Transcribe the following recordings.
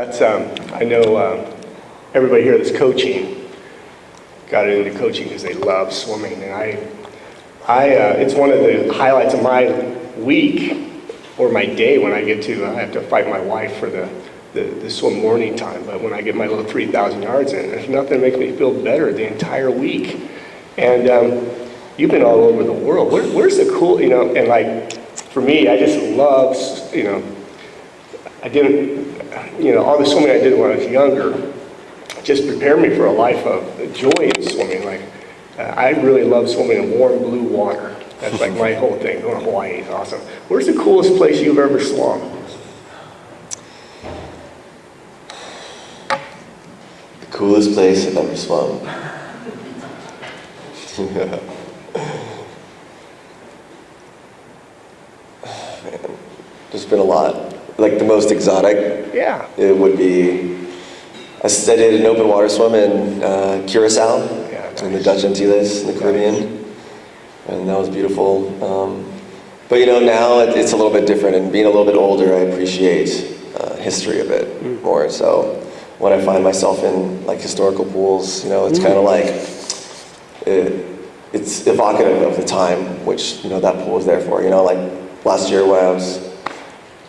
That's, I know everybody here that's coaching got into coaching because they love swimming. And it's one of the highlights of my week or my day when I have to fight my wife for the swim morning time. But when I get my little 3,000 yards in, there's nothing that makes me feel better the entire week. And you've been all over the world. Where's the cool, and like, for me, I just love, I didn't, all the swimming I did when I was younger just prepared me for a life of joy in swimming. Like, I really love swimming in warm blue water. That's like my whole thing. Going to Hawaii is awesome. Where's the coolest place you've ever swum? The coolest place I've ever swum. Man, there's been a lot. Like the most exotic, yeah, it would be, I did an open water swim in Curacao, nice. In the Dutch Antilles in the Caribbean, and that was beautiful. But now it's a little bit different, and being a little bit older, I appreciate history a bit more. So when I find myself in like historical pools, it's kind of like, it's evocative of the time which that pool was there for. Like last year when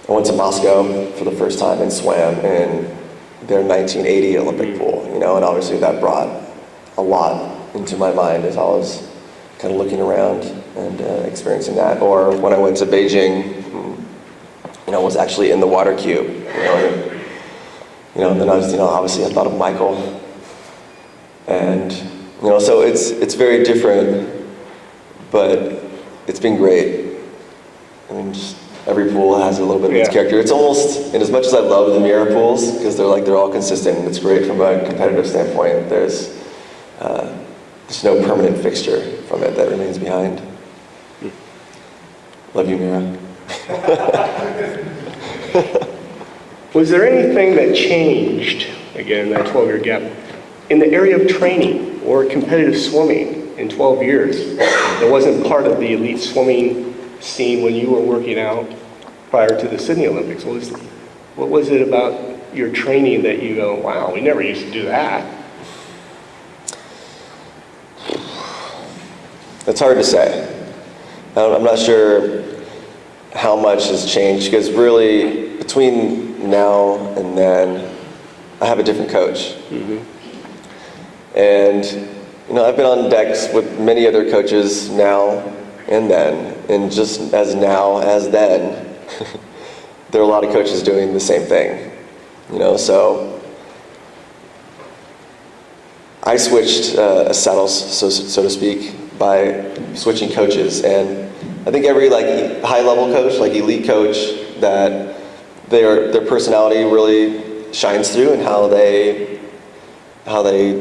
I went to Moscow for the first time and swam in their 1980 Olympic pool, and obviously that brought a lot into my mind as I was kind of looking around and experiencing that. Or when I went to Beijing, was actually in the water cube, and then I was, obviously I thought of Michael, and so it's very different, but it's been great. I mean, just every pool has a little bit of its character. It's almost, and as much as I love the mirror pools, because they're all consistent, and it's great from a competitive standpoint, there's no permanent fixture from it that remains behind. Love you, Mira. Was there anything that changed, again, that 12-year gap, in the area of training or competitive swimming in 12 years that wasn't part of the elite swimming scene when you were working out prior to the Sydney Olympics? What was it about your training that you go, wow, we never used to do that? It's hard to say. I'm not sure how much has changed, because really between now and then I have a different coach. And I've been on decks with many other coaches now and then, and just as now as then, there are a lot of coaches doing the same thing, so I switched saddles, so to speak, by switching coaches, and I think every high-level coach, like elite coach, that their personality really shines through in how they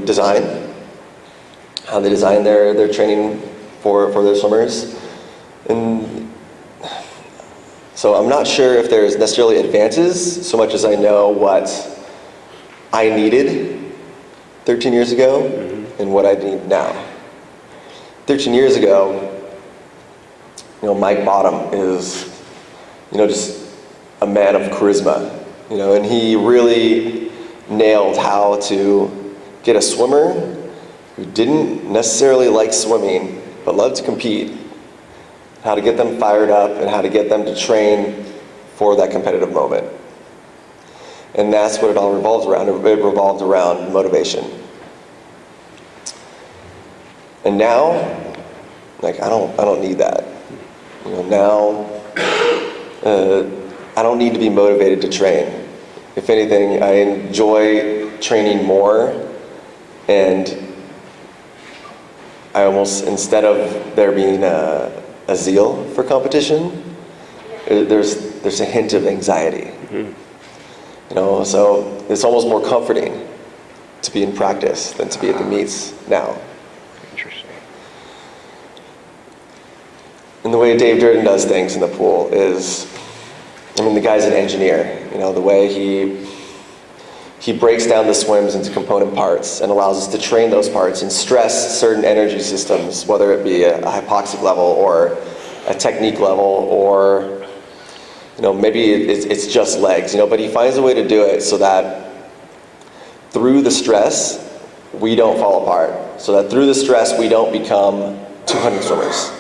design their training for their swimmers. And so I'm not sure if there's necessarily advances so much as I know what I needed 13 years ago and what I need now. 13 years ago, Mike Bottom is, just a man of charisma, and he really nailed how to get a swimmer who didn't necessarily like swimming but loved to compete, how to get them fired up and how to get them to train for that competitive moment. And that's what it all revolves around. It revolved around motivation. And now, I don't need that. Now, I don't need to be motivated to train. If anything, I enjoy training more, and I almost, instead of there being a zeal for competition, there's a hint of anxiety. So it's almost more comforting to be in practice than to be at the meets now. Interesting. And the way Dave Durden does things in the pool is, the guy's an engineer. The way he breaks down the swims into component parts and allows us to train those parts and stress certain energy systems, whether it be a hypoxic level or a technique level or maybe it's just legs, but he finds a way to do it so that through the stress, we don't fall apart. So that through the stress, we don't become 200 swimmers.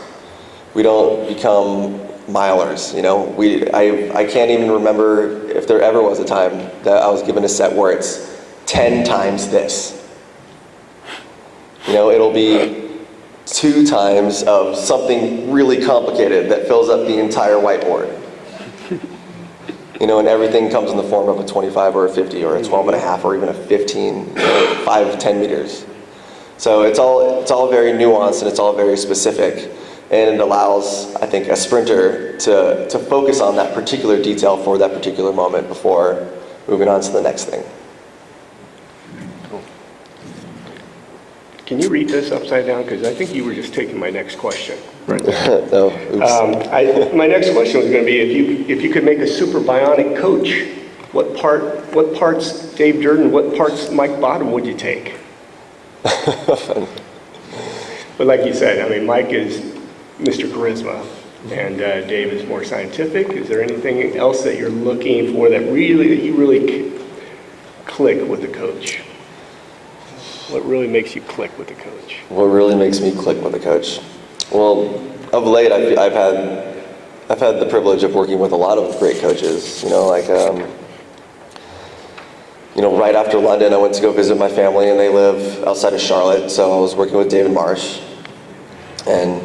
We don't become milers, I can't even remember if there ever was a time that I was given a set where it's 10 times this. It'll be 2 times of something really complicated that fills up the entire whiteboard. And everything comes in the form of a 25 or a 50 or a 12 and a half or even a 15, 5, 10 meters. So it's all very nuanced and it's all very specific. And it allows, I think, a sprinter to focus on that particular detail for that particular moment before moving on to the next thing. Can you read this upside down? Because I think you were just taking my next question. Right. No, oops. My next question was going to be, if you could make a super bionic coach, what parts Dave Durden, what parts Mike Bottom would you take? But like you said, Mike is Mr. Charisma, and Dave is more scientific. Is there anything else that you're looking for that you really click with the coach? What really makes you click with the coach? What really makes me click with the coach? Well, of late, I've had the privilege of working with a lot of great coaches. Right after London, I went to go visit my family, and they live outside of Charlotte. So I was working with David Marsh, and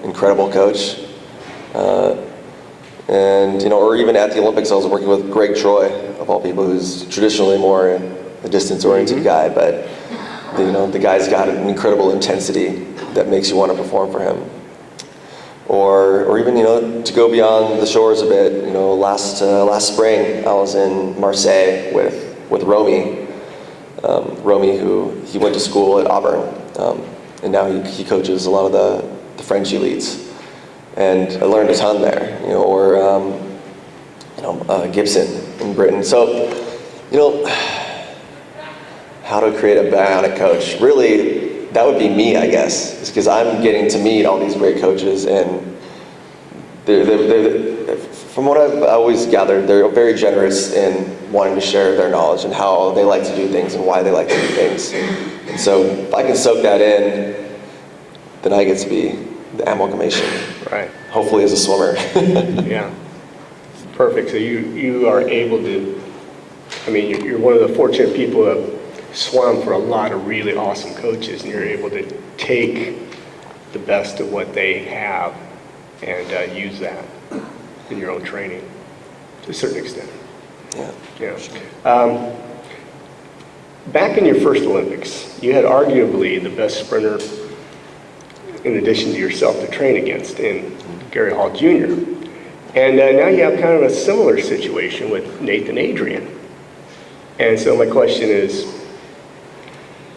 incredible coach. Or even at the Olympics, I was working with Greg Troy, of all people, who's traditionally more a distance-oriented guy, but the guy's got an incredible intensity that makes you want to perform for him. Or even to go beyond the shores a bit. Last spring I was in Marseille with Romy. Romy, who he went to school at Auburn, and now he coaches a lot of the French elites, and I learned a ton there. Gibson in Britain. So how to create a bionic coach. Really, that would be me, I guess, because I'm getting to meet all these great coaches, and they're from what I've always gathered, they're very generous in wanting to share their knowledge and how they like to do things and why they like to do things. And so if I can soak that in, then I get to be the amalgamation. Right. Hopefully as a swimmer. Yeah. Perfect. So you are able to, you're one of the fortunate people that swam for a lot of really awesome coaches, and you're able to take the best of what they have and use that in your own training to a certain extent. Yeah. Back in your first Olympics, you had arguably the best sprinter, in addition to yourself, to train against in Gary Hall Jr. And now you have kind of a similar situation with Nathan Adrian. And so my question is,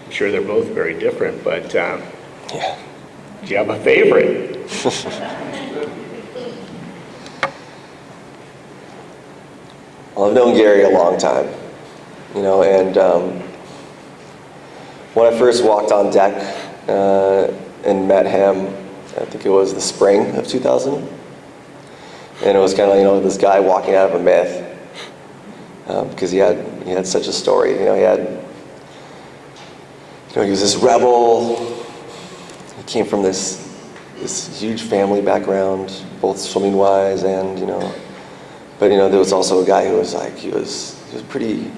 I'm sure they're both very different, but do you have a favorite? Well, I've known Gary a long time, and when I first walked on deck and met him, I think it was the spring of 2000, and it was kind of this guy walking out of a myth, because he had such a story. He was this rebel. He came from this huge family background, both swimming wise and but there was also a guy who was he was pretty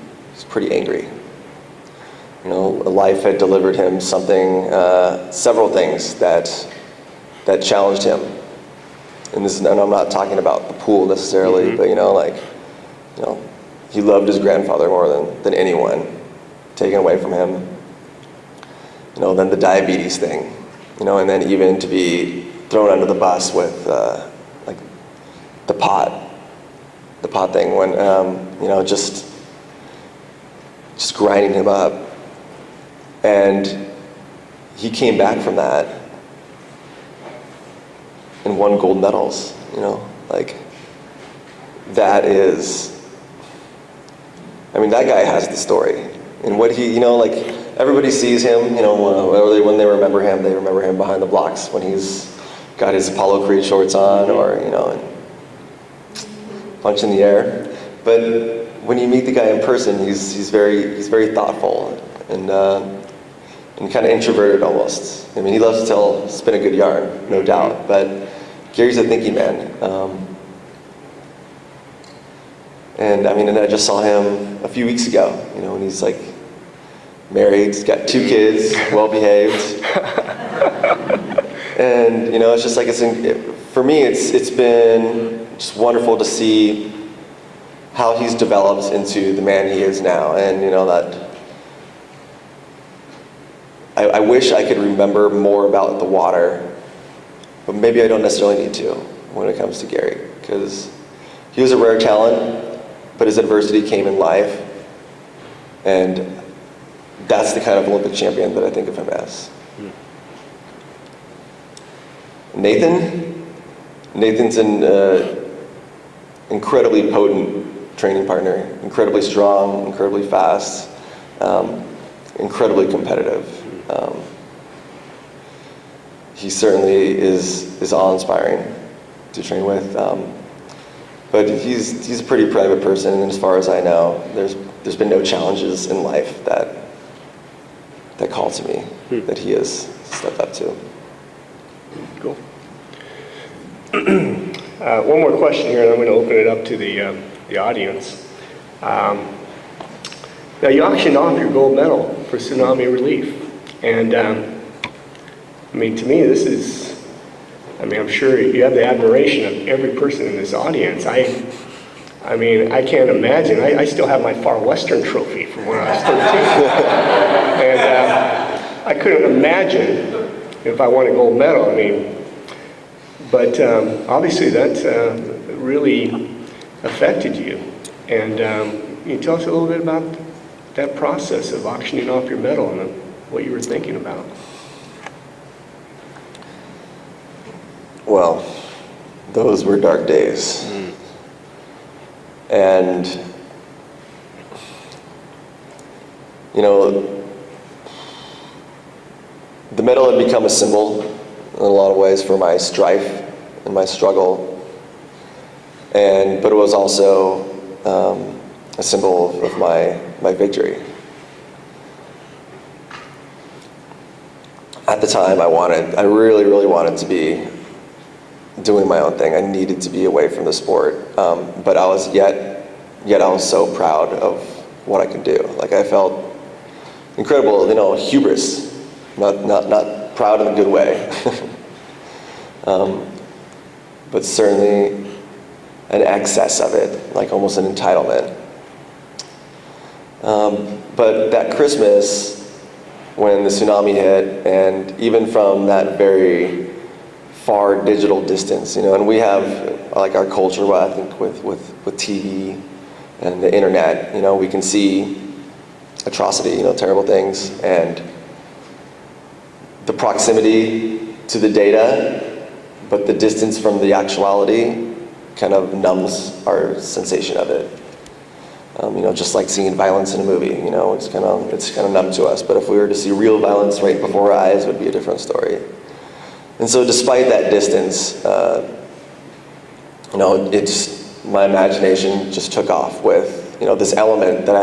angry. Life had delivered him something, several things that challenged him. And I'm not talking about the pool necessarily, but he loved his grandfather more than anyone, taken away from him. Then the diabetes thing, and then even to be thrown under the bus with the pot thing when just grinding him up, and he came back from that and won gold medals. That is, that guy has the story, and what he everybody sees him, when they remember him behind the blocks when he's got his Apollo Creed shorts on, or punch in the air. But when you meet the guy in person, he's very thoughtful and kind of introverted almost. I mean, he loves to spin a good yarn, no doubt. But Gary's a thinking man. And I just saw him a few weeks ago. And he's like married, he's got 2 kids, well behaved. And it's just like for me, it's been just wonderful to see how he's developed into the man he is now. And that I wish I could remember more about the water, but maybe I don't necessarily need to when it comes to Gary, because he was a rare talent, but his adversity came in life, and that's the kind of Olympic champion that I think of him as. Nathan's an incredibly potent training partner, incredibly strong, incredibly fast, incredibly competitive. He certainly is awe-inspiring to train with, but he's a pretty private person, and as far as I know, there's been no challenges in life that call to me that he has stepped up to. Cool. One more question here, and I'm going to open it up to the audience. Now, you auctioned off your gold medal for tsunami relief, and to me, this is, I'm sure you have the admiration of every person in this audience. I can't imagine. I still have my Far Western trophy from when I was 13. And I couldn't imagine if I won a gold medal. But obviously that really affected you. And can you tell us a little bit about that process of auctioning off your medal and what you were thinking about? Well, those were dark days. And, the medal had become a symbol in a lot of ways for my strife and my struggle. But it was also a symbol of my victory. At the time, I really, really wanted to be doing my own thing. I needed to be away from the sport, but I was yet I was so proud of what I could do. Like, I felt incredible, hubris, not proud in a good way, but certainly an excess of it, like almost an entitlement. But that Christmas, when the tsunami hit, and even from that very far digital distance, and we have like our culture, I think with TV and the internet, we can see atrocity, terrible things, and the proximity to the data, but the distance from the actuality kind of numbs our sensation of it. Just like seeing violence in a movie, it's kind of numb to us. But if we were to see real violence right before our eyes, it would be a different story. And so, despite that distance, my imagination just took off with this element that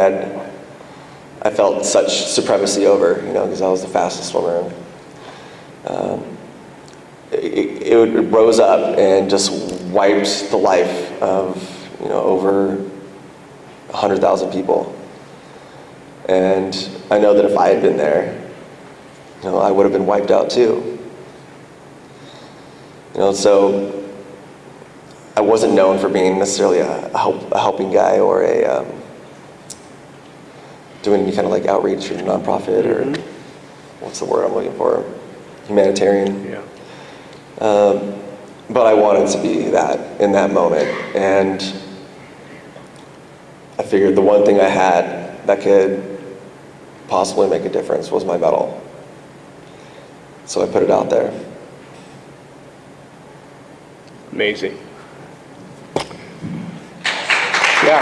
I felt such supremacy over, because I was the fastest swimmer. It rose up and just wiped the life of over 100,000 people. And I know that if I had been there, I would have been wiped out too. So I wasn't known for being necessarily a helping guy or doing any kind of like outreach or nonprofit or what's the word I'm looking for? Humanitarian. Yeah. But I wanted to be that in that moment, and I figured the one thing I had that could possibly make a difference was my medal. So I put it out there. Amazing. Yeah.